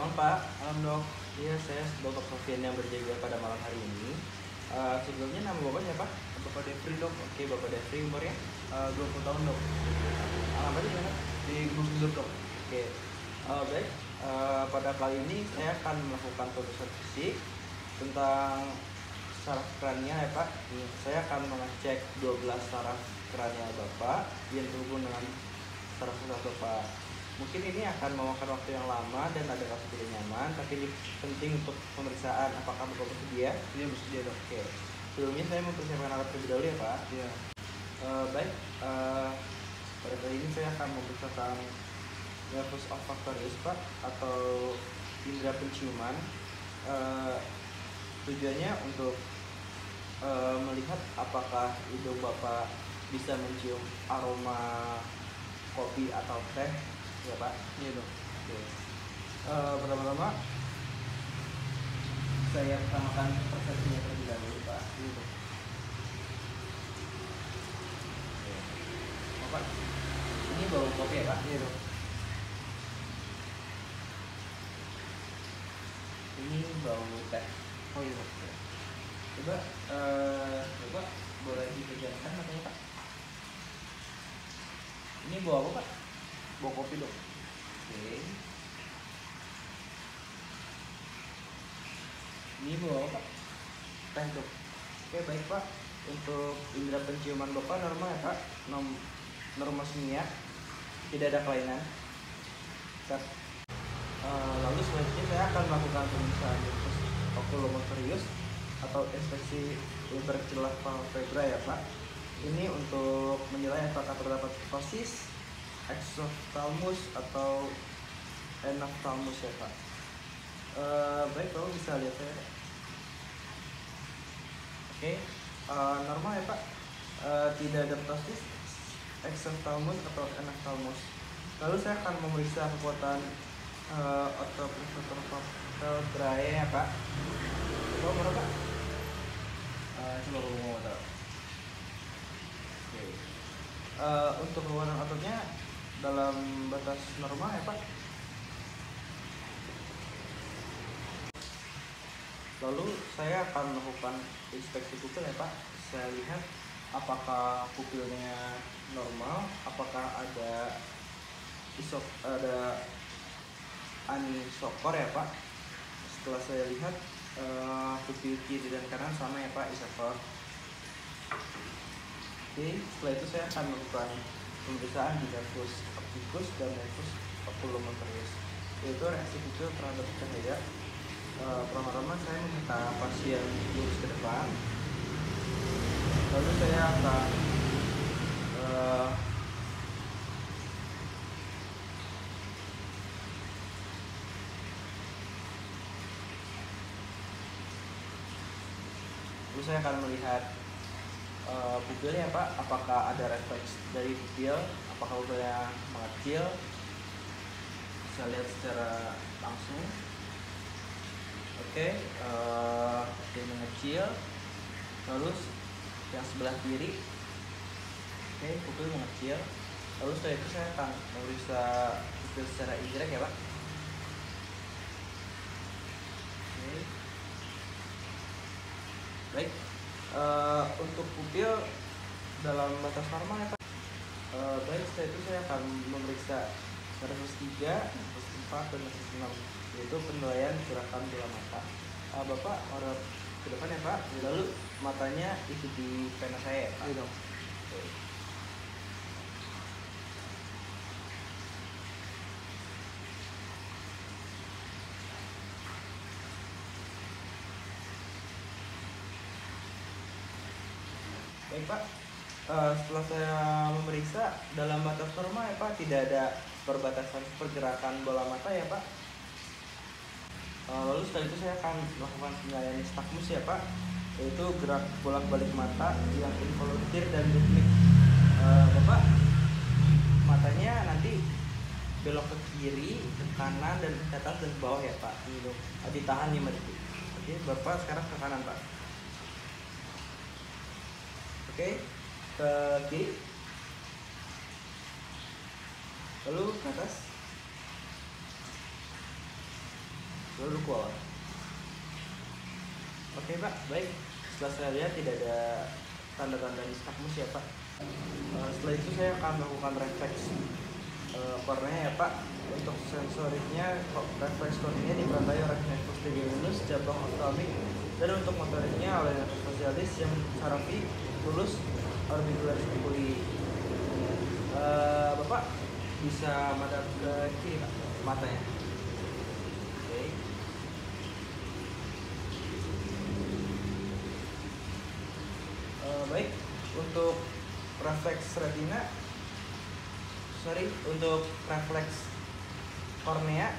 Malam Pak. Malam Dok. Iya, saya Dr. Sofian yang berjaga pada malam hari ini. Sebelumnya nama Bapak siapa? Bapak Devri Dok. Oke, Bapak Devri, umurnya 20 tahun Dok. alamatnya di mana? Di Gunung Sindur Dok. Oke. Baik. Pada kali ini saya akan melakukan pemeriksaan fisik tentang saraf kranial ya Pak. Saya akan mengecek 12 saraf kranial Bapak yang terhubung dengan saraf-saraf Bapak. Mungkin ini akan memakan waktu yang lama dan ada rasa tidak nyaman, tapi ini penting untuk pemeriksaan. Apakah Bapak bersedia? Iya bersedia Dok. Oke. Sebelumnya saya mempersiapkan alat terlebih dahulu ya Pak. Iya. Baik. Pada kali ini saya akan memeriksakan nervus olfactorius Pak, atau indera penciuman. Tujuannya untuk melihat apakah hidung Bapak bisa mencium aroma kopi atau teh ya Pak. Iya Dok. Oke. Pertama-tama saya pertamakan persepsinya terlebih dahulu Pak. Iya Dok. Bapak, ini bau kopi ya Pak? Iya Dok. Ini bau teh. Oh iya Dok. Coba Bapak boleh dipejamkan matanya Pak. Ini bau apa Pak? Bawa kopi Dok. Oke. Ini bau apa Pak? Teh Dok. Oke, baik Pak. Untuk indera penciuman Bapak normal ya Pak. Normal semua, tidak ada kelainan. Lalu selanjutnya saya akan melakukan pemeriksaan nervus oculomotorius atau inspeksi lebar celah palpebra ya Pak. Ini untuk menilai apakah terdapat ptosis, exophthalmos atau enophthalmos ya Pak. Baik, Bapak bisa lihat saya. Oke, normal ya Pak. Tidak ada ptosis, exophthalmos atau enophthalmos. Lalu saya akan memeriksa kekuatan otot vertebrae ya Pak. Coba mana Pak? Coba aku mau tahu. Oke. Untuk kekuatan ototnya dalam batas normal ya Pak. Lalu saya akan melakukan inspeksi pupil ya Pak. Saya lihat apakah pupilnya normal, apakah ada anisokor ya Pak. Setelah saya lihat pupil kiri dan kanan sama ya Pak, isokor. Oke, setelah itu saya akan melakukan pemeriksaan di nervus opticus dan nervus oculomotorius, yaitu reaksi pupil terhadap cahaya. Pertama-tama saya meminta pasien lurus ke depan, lalu saya akan melihat pupilnya Pak, apakah ada refleks dari pupil, apakah pupilnya mengecil. Saya lihat secara langsung. Oke, dia mengecil. Lalu yang sebelah kiri, oke, pupil mengecil. Lalu setelah itu saya akan memeriksa pupil secara indirect ya Pak. Oke. Baik, untuk pupil dalam batas normal ya Pak. Baik, setelah itu saya akan memeriksa nervus 3, nervus 4, dan nervus 6, yaitu penilaian gerakan bola mata. Bapak harap ke depan ya Pak, lalu matanya ikuti pena saya ya Pak. Iya Dok. Oke. Baik Pak, setelah saya memeriksa dalam batas normal ya Pak, tidak ada perbatasan pergerakan bola mata ya Pak. Lalu setelah itu saya akan melakukan penilaian nystagmus ya Pak, yaitu gerak bolak-balik mata yang involuntir dan ritmik. Bapak, matanya nanti belok ke kiri, ke kanan, dan ke atas dan ke bawah ya Pak. Ini dong, ditahan 5 detik. Oke, Bapak sekarang ke kanan Pak. Oke, ke kiri, lalu ke atas. lalu ke bawah. Oke Pak, baik. Setelah saya lihat tidak ada tanda-tanda nistagmus ya Pak. Setelah itu saya akan melakukan refleks kornea ya Pak. Untuk sensoriknya, refleks kornea dibantai oleh nervus trigeminus, cabang oftalmik, dan untuk motoriknya oleh nervus facialis yang sarafi, lulus, orbicularis oculi. Bapak bisa madap ke kiri Pak, matanya. Oke. Baik, untuk refleks retina, untuk refleks kornea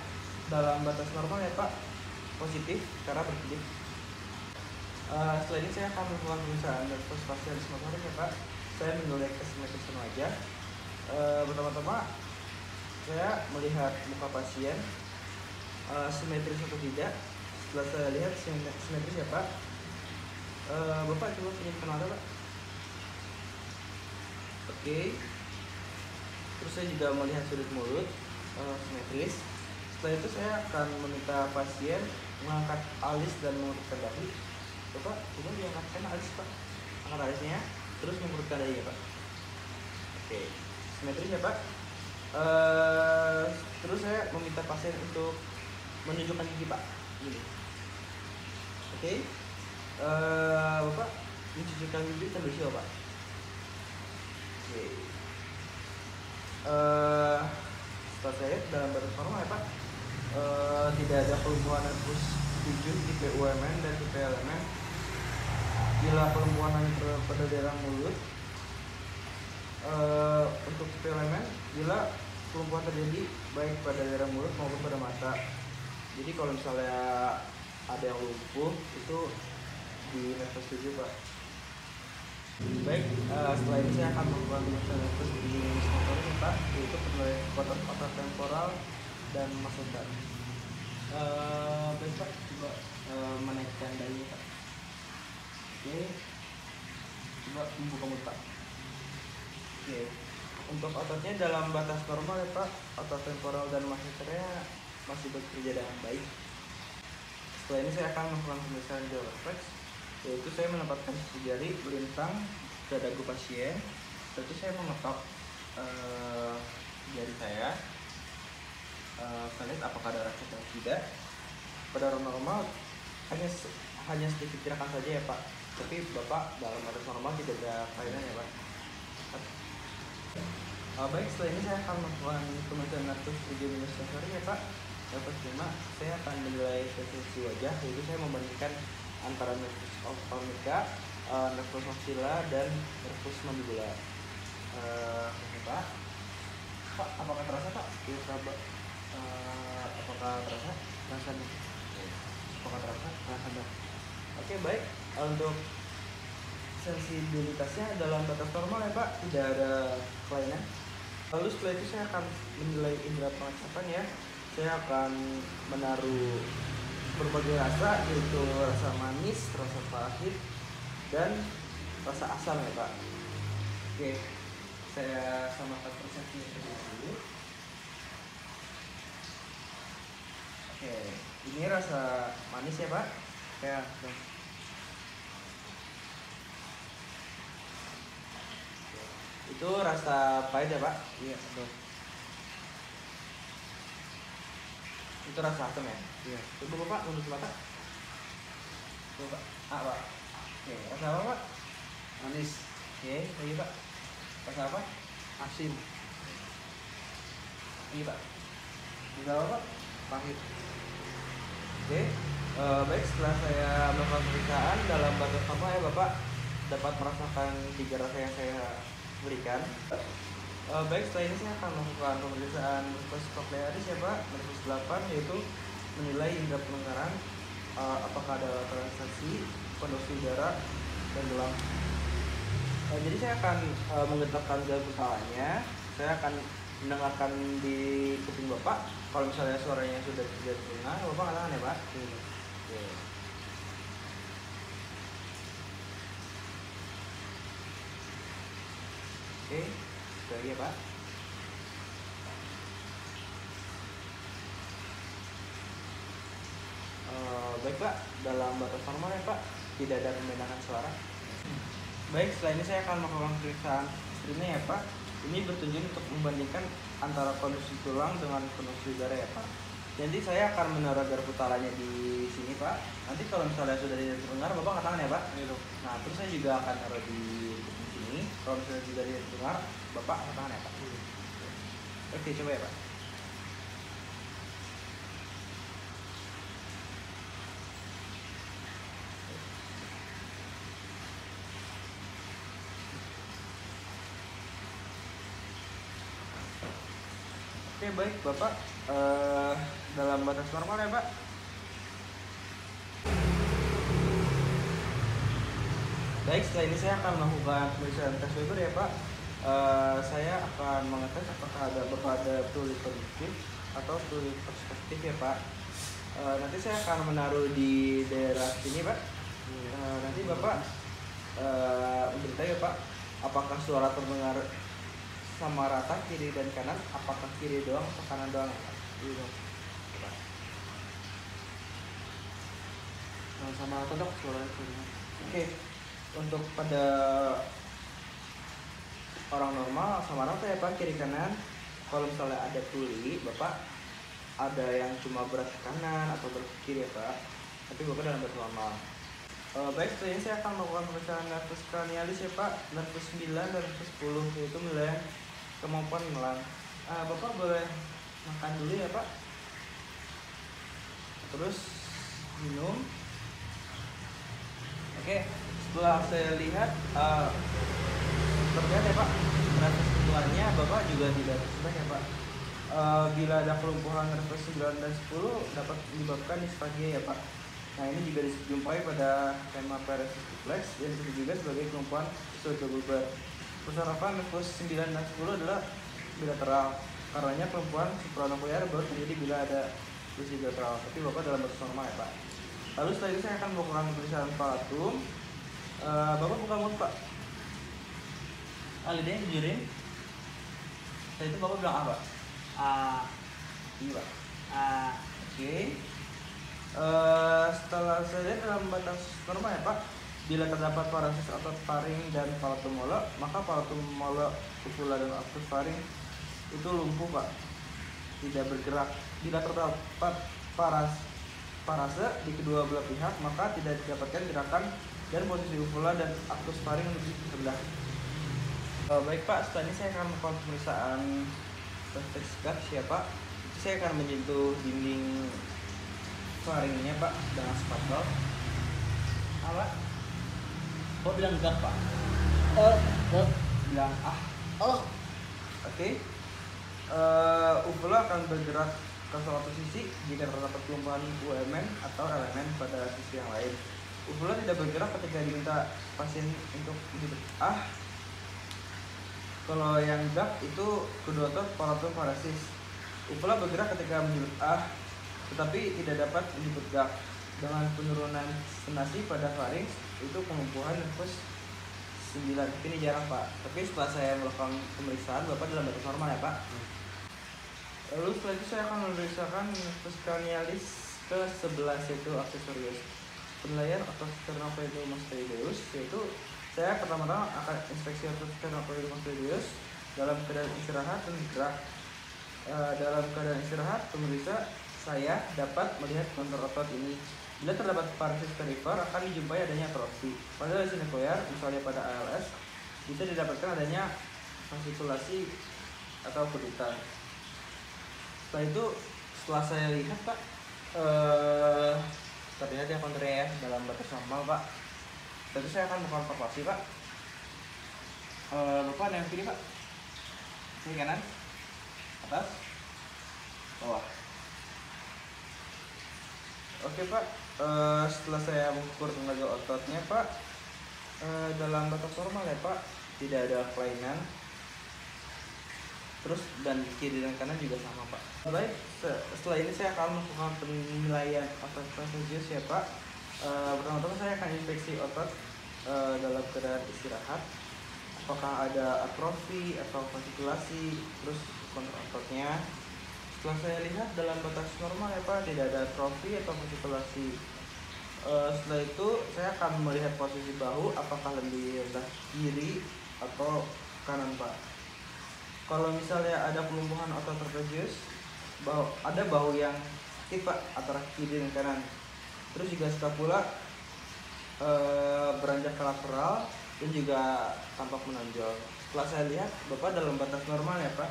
dalam batas normal ya Pak, positif karena berkedip. Setelah ini saya akan melakukan pemeriksaan nervus facialis motorik ya Pak. Saya menoleh ke simetrisan wajah. Pertama-tama saya melihat muka pasien, simetris atau tidak. Setelah saya lihat simetris ya Pak, Bapak coba tunjukkan mata Pak. Oke. Terus saya juga melihat sudut mulut, simetris. Setelah itu saya akan meminta pasien mengangkat alis dan mengurutkan dahi. Bapak coba diangkatkan alis Pak, angkat alisnya, terus mengurutkan dahinya Pak. Oke, simetris ya Pak. Terus saya meminta pasien untuk menunjukkan gigi Pak, gini. Oke. Bapak mencucikan gigi sambil siapa Pak? Oke. Setelah saya dalam batas normal ya Pak, tidak ada kelumpuhan nervus 7 tipe UMN dan tipe LMN. Bila kelumpuhan hanya pada daerah mulut, untuk tipe LMN, bila kelumpuhan terjadi baik pada daerah mulut maupun pada mata. Jadi kalau misalnya ada yang lumpuh itu di nervus 7 Pak. Baik, setelah ini saya akan melakukan pemeriksaan nervus di motorik Pak, yaitu otot temporal dan masseter. Baik Pak, coba menaikkan dahinya Pak. Oke, coba membuka mulut Pak. Oke, untuk ototnya dalam batas normal ya Pak, otot temporal dan masseternya masih bekerja dengan baik. Setelah ini saya akan melakukan pemeriksaan jaw refleks, yaitu saya menempatkan sisi jari melintang ke dagu pasien. Setelah itu saya mengetok jari saya, saya lihat apakah ada rasa atau tidak. Pada orang normal hanya sedikit gerakan saja ya Pak, tapi Bapak dalam batas normal tidak ada kelainan ya Pak. Baik, setelah ini saya akan melakukan pemeriksaan nervus trigeminus sensorik ya Pak. Dapat 5, saya akan menilai resolusi wajah, yaitu saya membandingkan antara nervus ophthalmica, nervus maxilla, dan nervus mandibula. Pak, apakah terasa Pak? Ya, Pak. Apakah terasa? Rasanya? Apakah terasa? Rasanya? Oke, baik. Untuk sensibilitasnya dalam batas normal ya Pak, tidak ada kelainan. Lalu setelah itu saya akan menilai indera penglihatan ya. Saya akan menaruh berbagai rasa, yaitu rasa manis, rasa pahit, dan rasa asam ya Pak. Oke, saya samakan persepsinya dulu. Oke, ini rasa manis ya Pak. Ya, itu rasa pahit ya Pak. Iya, betul. Itu rasa asam ya? Iya. Coba Bapak menurut mata. Coba Pak. Oke, rasa apa Pak? Manis. Oke, lagi Pak. Rasa apa? Asin. Iya Pak. Rasa apa Pak? Pahit. Oke. Baik, setelah saya melakukan pemeriksaan dalam batas normal ya Bapak dapat merasakan 3 rasa yang saya berikan. Baik, setelah ini saya akan melakukan pemeriksaan nervus cochlearis ya Pak, nervus 8, yaitu menilai indera pendengaran, apakah ada transaksi, konduksi udara, dan gelang. Jadi saya akan menggetarkan jari kepalanya, saya akan mendengarkan di kuping Bapak. Kalau misalnya suaranya sudah tidak terdengar, Bapak katakan ya Pak. Oke. Oke, sekali lagi ya Pak. Baik Pak, dalam batas normal ya Pak, tidak ada pembentangan suara. Baik, setelah ini saya akan melakukan pemeriksaan ekstrimnya ya Pak. Ini bertujuan untuk membandingkan antara kondisi tulang dengan kondisi darah ya Pak. Jadi saya akan menaruh garpu putarannya di sini Pak. Nanti kalau misalnya sudah tidak terdengar, Bapak angkat tangan ya Pak. Iya dok. Nah, terus saya juga akan taruh di sini. Kalau misalnya sudah tidak terdengar, Bapak angkat tangan ya Pak. Oke, coba ya Pak. Oke, baik Bapak. Dalam batas normal ya Pak. Baik, setelah ini saya akan melakukan pemeriksaan tes Weber ya Pak. Saya akan mengetes apakah ada fluid konduktif atau fluid perspektif ya Pak. Nanti saya akan menaruh di daerah sini Pak. Nanti Bapak memberitahu ya Pak, apakah suara terdengar sama rata kiri dan kanan, apakah kiri doang atau kanan doang ya Pak? Coba. Sama rata dok suaranya. Oke, untuk pada orang normal sama rata ya Pak, kiri kanan. Kalau misalnya ada tuli, Bapak ada yang cuma berat ke kanan atau berat ke kiri ya Pak. Tapi Bapak dalam batas normal. Baik, setelah ini saya akan melakukan pemeriksaan nervus cranialis ya Pak. Nervus 9 dan nervus 10 yaitu wilayah kemampuan menelan. Bapak boleh makan dulu ya Pak. Terus minum. Oke, setelah saya lihat terlihat ya Pak, nervus keluarnya Bapak juga tidak tersebar ya Pak. Bila ada kelumpuhan nervus 9 dan 10 dapat menyebabkan disfagia ya Pak. Nah, ini juga dijumpai pada hemiparesis duplex yang disebut juga sebagai kelumpuhan pseudobubar. Persarapan nervus 9 dan 10 adalah bilateral. Karenanya kelumpuhan supranuclear baru terjadi bila ada fusi bilateral. Tapi Bapak dalam batas normal ya Pak. Lalu setelah itu saya akan melakukan pemeriksaan palatum. Bapak buka mulut Pak. Lidahnya dijurin. Setelah itu Bapak bilang apa? Ini Pak. Oke. Setelah saya lihat dalam batas normal ya Pak, bila terdapat parasis otot faring dan palatum molo, maka palatum molo, uvula dan actus faring itu lumpuh Pak, tidak bergerak. Bila terdapat parase di kedua belah pihak, maka tidak didapatkan gerakan dan posisi uvula dan actus faring lebih rendah. Baik Pak, setelah ini saya akan melakukan pemeriksaan testis ya Pak. Saya akan menyentuh dinding faringnya Pak dengan spatula. Apa? Oh, bilang enggak Pak? Bilang Oke. Uvula akan bergerak ke suatu sisi jika terdapat kelumpuhan UMN atau elemen pada sisi yang lain. Uvula tidak bergerak ketika diminta pasien untuk menyebut Kalau yang gak itu kedua otot palatum parasis. Uvula bergerak ketika menyebut tetapi tidak dapat menyebut gak. Dengan penurunan senasi pada faring itu kelumpuhan nervus 9. Ini jarang Pak. Tapi setelah saya melakukan pemeriksaan, Bapak dalam batas normal ya Pak. Lalu setelah itu saya akan memeriksakan nervus cranialis ke 11 yaitu aksesorius. Penilaian atau sternocleidomastoideus yaitu saya pertama-tama akan inspeksi otot sternocleidomastoideus dalam keadaan istirahat dan gerak. Dalam keadaan istirahat, pemeriksa saya dapat melihat kontur otot ini. Bila terdapat parasis perifer akan dijumpai adanya atrofi. Pada lesi nuklear, misalnya pada ALS, bisa didapatkan adanya fascikulasi atau kedutan. Setelah itu, setelah saya lihat Pak, terlihat ya konturnya ya dalam batas normal Pak. Tentu saya akan melakukan palpasi Pak. Bapak yang kiri Pak, kiri kanan, atas, bawah. Oke Pak, setelah saya mengukur tenaga ototnya Pak, dalam batas normal ya Pak, tidak ada kelainan. Terus dan kiri dan kanan juga sama Pak. Baik, setelah ini saya akan melakukan penilaian otot trapezius ya Pak. Pertama-tama saya akan inspeksi otot dalam keadaan istirahat. Apakah ada atrofi atau fascikulasi, terus kontur ototnya. Setelah saya lihat dalam batas normal ya Pak, tidak ada atrofi atau fascikulasi. Setelah itu saya akan melihat posisi bahu apakah lebih rendah kiri atau kanan Pak. Kalau misalnya ada kelumpuhan otot trapezius, ada bahu yang sakit Pak antara kiri dan kanan. Terus juga scapula beranjak ke lateral dan juga tampak menonjol. Setelah saya lihat Bapak dalam batas normal ya Pak.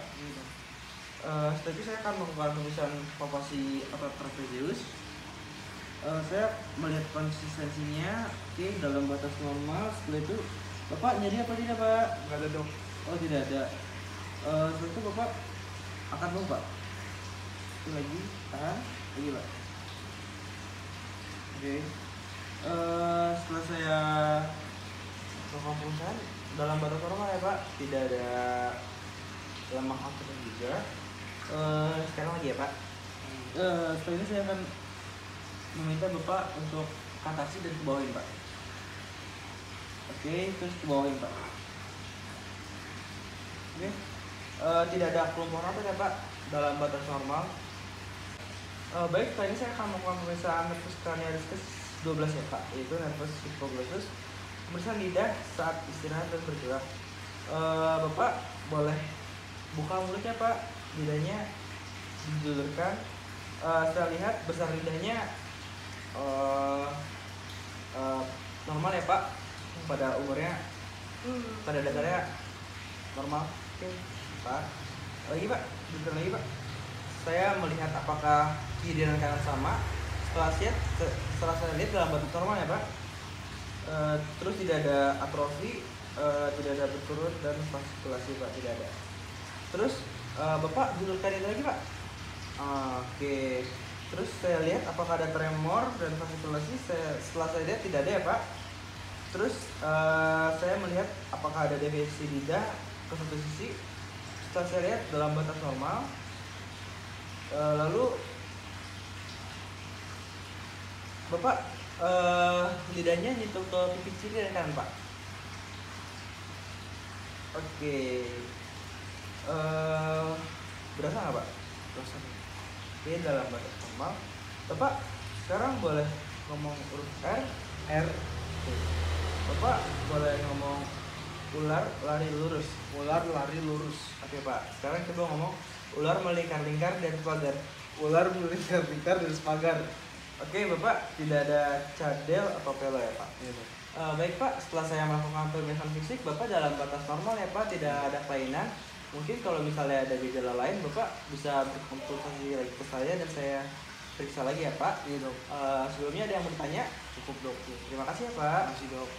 Setelah itu saya akan melakukan pemeriksaan palpasi otot trapezius. Saya melihat konsistensinya oke dalam batas normal. Setelah itu Bapak nyeri apa tidak Pak? Nggak ada dok. Oh tidak ada. Setelah itu Bapak akan lupa. Itu lagi tahan lagi Pak. Oke. Setelah saya melakukan pemeriksaan dalam batas normal ya Pak, tidak ada lemah otot juga. Sekarang lagi ya Pak. Setelah ini saya akan meminta Bapak untuk ke atasi dan ke bawahin Pak. Oke, terus ke bawahin Pak. Oke. Tidak ada kelumpuhan apa ya Pak dalam batas normal. Baik, setelah ini saya akan melakukan pemeriksaan nervus cranialis ke 12 ya Pak, yaitu nervus hypoglossal. Pemeriksaan lidah saat istirahat dan bergerak. Bapak boleh buka mulutnya Pak, lidahnya dijulurkan. Saya lihat besar lidahnya normal ya Pak, pada umurnya, pada dasarnya normal. Oke Pak, lagi Pak, bentar lagi Pak. Saya melihat apakah kiri dan kanan sama. Setelah saya lihat dalam batas normal ya Pak. Terus tidak ada atrofi, tidak ada berturut dan faskulasi Pak, tidak ada. Terus Bapak julurkan itu lagi Pak. Oke. Terus saya lihat apakah ada tremor dan faskulasi. Setelah saya lihat tidak ada ya Pak. Terus saya melihat apakah ada deviasi lidah ke satu sisi. Setelah saya lihat dalam batas normal. Lalu Bapak lidahnya nyentuh ke pipi kiri dan kanan Pak. Oke. Berasa nggak Pak? Berasa. Oke, dalam batas normal. Bapak sekarang boleh ngomong huruf R. Oke. Bapak boleh ngomong ular lari lurus. Ular lari lurus. Oke Pak. Sekarang coba ngomong ular melingkar-lingkar dan pagar. Ular melingkar-lingkar dari pagar. Oke Bapak, tidak ada cadel atau pelo ya Pak. Iya dok. Baik Pak, setelah saya melakukan pemeriksaan fisik, Bapak dalam batas normal ya Pak, tidak ada kelainan. Mungkin kalau misalnya ada gejala lain, Bapak bisa berkonsultasi lagi ke saya dan saya periksa lagi ya Pak. Iya dok. Sebelumnya ada yang mau bertanya? Cukup dok. Terima kasih ya Pak. Masih dok.